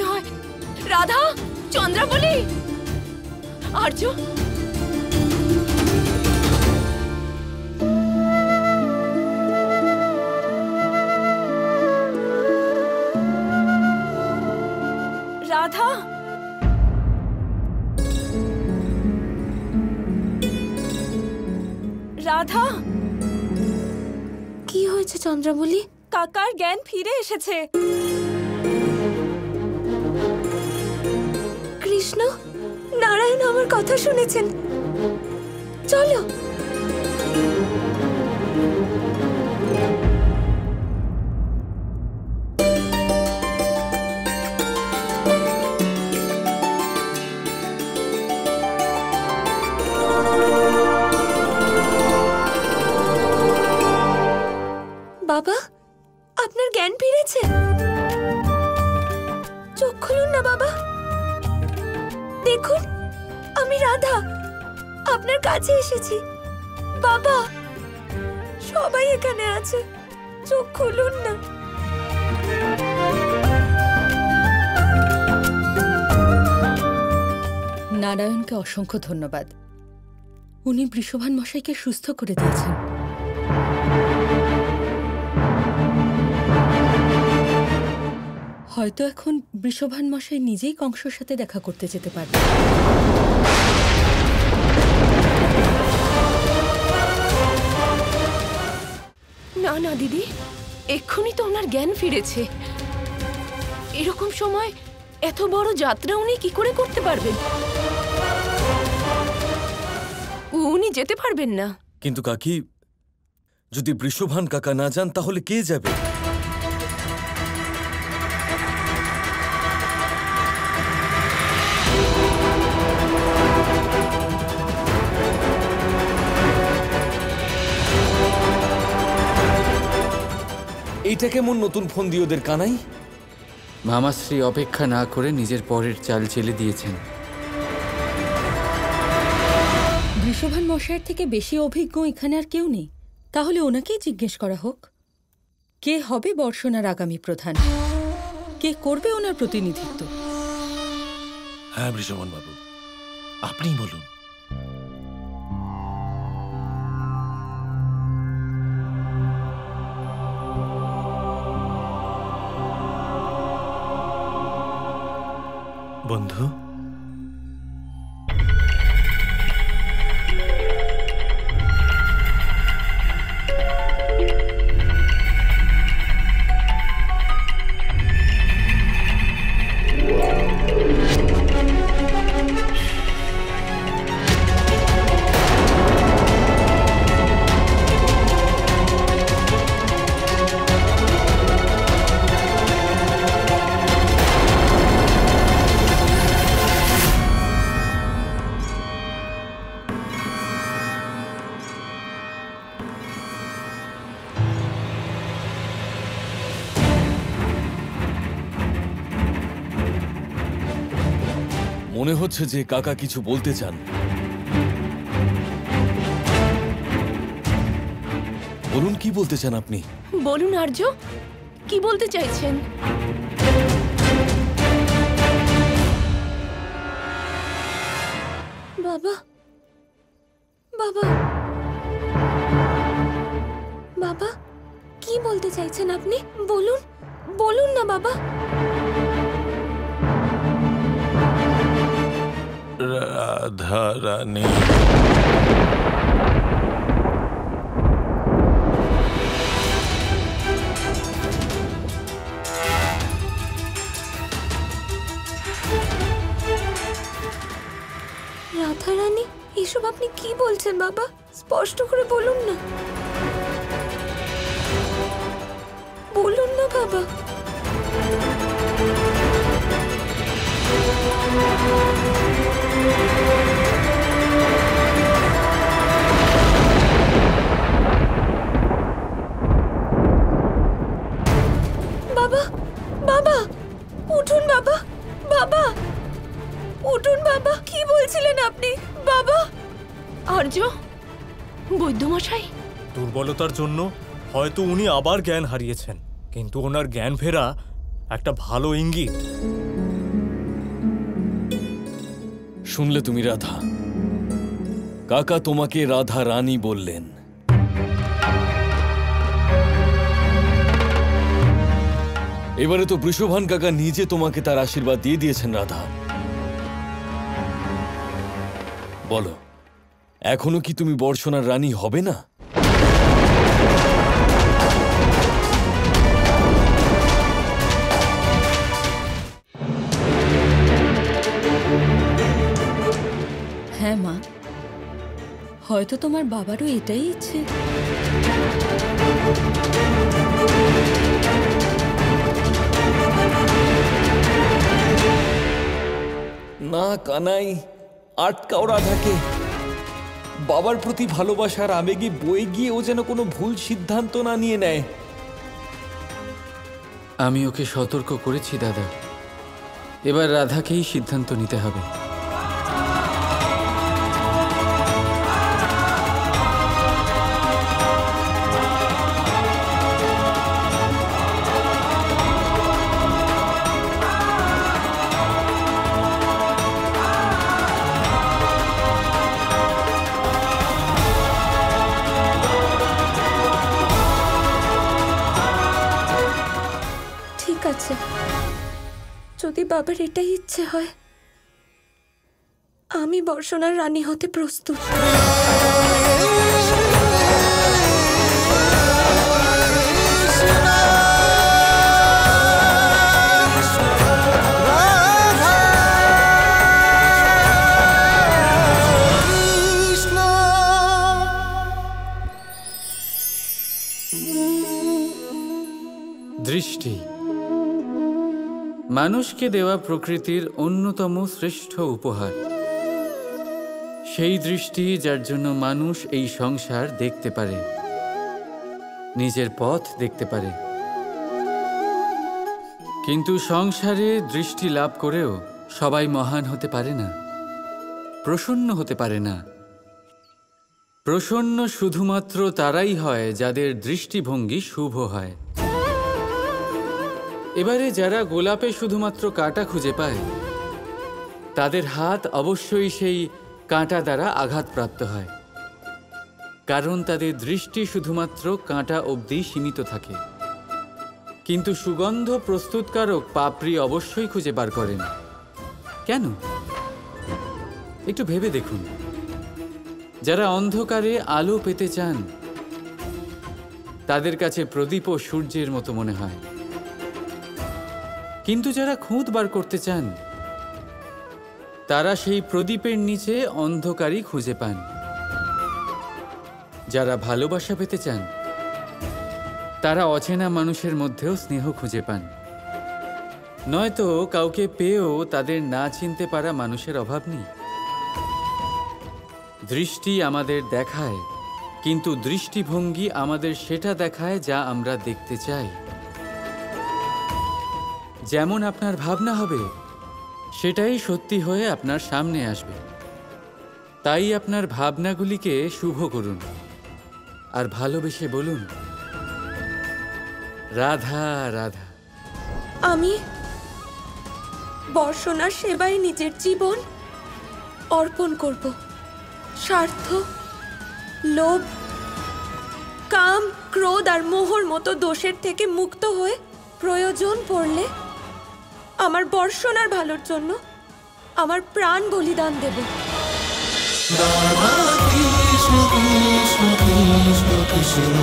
হয় রাধা, চন্দ্রাবলী, আর্য। রাধা, রাধা, কি হয়েছে চন্দ্রাবলী? কাকার জ্ঞান ফিরে এসেছে। কৃষ্ণ নারায়ণ আমার কথা শুনেছেন, চলো। বাবা, আপনার জ্ঞান ফিরেছে। চোখ খুলুন না বাবা, দেখুন আমি রাধা আপনার কাছে এসেছি। বাবা, সবাই এখানে আছে, চোখ খুলুন না। নারায়ণকে অসংখ্য ধন্যবাদ, উনি বৃষভান মশাইকে সুস্থ করে দিয়েছেন। হয়তো এখন বৃষভান মশাই নিজেই কংসর সাথে দেখা করতে যেতে পারবে। না না দিদি, এক্ষুনি তো ওনার জ্ঞান ফিরেছে। এরকম সময় এত বড় যাত্রা উনি কি করে করতে পারবেন? উনি যেতে পারবেন না। কিন্তু কাকি, যদি বৃষভান কাকা না যান তাহলে কে যাবে? এইটা কেমন নতুন ফোন দিয়ে ওদের কানাই? মামাশ্রী অপেক্ষা না করে নিজের পরের চাল চেলে দিয়েছেন। বৃষভান মশাইয়ের থেকে বেশি অভিজ্ঞ এখানে আর কেউ নেই, তাহলে ওনাকেই জিজ্ঞেস করা হোক কে হবে বর্ষণার আগামী প্রধান, কে করবে ওনার প্রতিনিধিত্ব। হ্যাঁ বৃষভান বাবু, আপনিই বলুন। বন্ধু, মনে হচ্ছে যে কাকা কিছু বলতে চান। বলুন, কি বলতে চান আপনি? বলুন আর্য, কি বলতে চাইছেন? বাবা, বাবা, বাবা, কি বলতে চাইছেন আপনি? বলুন, বলুন না বাবা। রাধা রানী, রাধা রানী, এসব আপনি কি বলছেন বাবা? স্পষ্ট করে বলুন না, বলুন না বাবা। বাবা, বাবা, উঠুন বাবা, বাবা, উঠুন বাবা। কি বলছিলেন আপনি বাবা? আর্য, বৈদ্যমশাই, দুর্বলতার জন্য হয়তো উনি আবার জ্ঞান হারিয়েছেন, কিন্তু ওনার জ্ঞান ফেরা একটা ভালো ইঙ্গিত। শুনলে তুমি রাধা? কাকা তোমাকে রাধা রানী বললেন। এবারে তো বৃষভান কাকা নিজে তোমাকে তার আশীর্বাদ দিয়ে দিয়েছেন রাধা। বলো, এখনো কি তুমি বর্ষণার রানী হবে না? হ্যাঁ মা, হয়তো তোমার বাবারও এটাই ইচ্ছে। না কানাই, আটকাও রাধাকে। বাবার প্রতি ভালোবাসার আবেগে বয়ে গিয়ে ও যেন কোনো ভুল সিদ্ধান্ত না নিয়ে নেয়। আমি ওকে সতর্ক করেছি দাদা, এবার রাধাকেই সিদ্ধান্ত নিতে হবে। ঠিক আছে, যদি বাবার এটাই ইচ্ছে হয়, আমি বর্ষণার রানী হতে প্রস্তুত। দৃষ্টি মানুষকে দেওয়া প্রকৃতির অন্যতম শ্রেষ্ঠ উপহার। সেই দৃষ্টি যার জন্য মানুষ এই সংসার দেখতে পারে, নিজের পথ দেখতে পারে। কিন্তু সংসারে দৃষ্টি লাভ করেও সবাই মহান হতে পারে না, প্রসন্ন হতে পারে না। প্রসন্ন শুধুমাত্র তারাই হয় যাদের দৃষ্টিভঙ্গি শুভ হয়। এবারে যারা গোলাপে শুধুমাত্র কাঁটা খুঁজে পায়, তাদের হাত অবশ্যই সেই কাঁটা দ্বারা আঘাতপ্রাপ্ত হয়, কারণ তাদের দৃষ্টি শুধুমাত্র কাঁটা অবধি সীমিত থাকে। কিন্তু সুগন্ধ প্রস্তুতকারক পাপড়ি অবশ্যই খুঁজে বার করেন। কেন? একটু ভেবে দেখুন। যারা অন্ধকারে আলো পেতে চান, তাদের কাছে প্রদীপ ও সূর্যের মতো মনে হয়। কিন্তু যারা খুঁত বার করতে চান, তারা সেই প্রদীপের নিচে অন্ধকারই খুঁজে পান। যারা ভালোবাসা পেতে চান, তারা অচেনা মানুষের মধ্যেও স্নেহ খুঁজে পান। নয়তো কাউকে পেয়েও তাদের না চিনতে পারা মানুষের অভাব নেই। দৃষ্টি আমাদের দেখায়, কিন্তু দৃষ্টিভঙ্গি আমাদের সেটা দেখায় যা আমরা দেখতে চাই। যেমন আপনার ভাবনা হবে, সেটাই সত্যি হয়ে আপনার সামনে আসবে। তাই আপনার ভাবনাগুলিকে শুভ করুন আর ভালোবেসে বলুন, রাধা রাধা। আমি বর্ষণার সেবায় নিজের জীবন অর্পণ করব। স্বার্থ, লোভ, কাম, ক্রোধ আর মোহর মতো দোষের থেকে মুক্ত হয়ে প্রয়োজন পড়লে আমার বর্ষণার ভালোর জন্য আমার প্রাণ বলিদান দেব। কৃষ্ণ কৃষ্ণ কৃষ্ণ কৃষ্ণ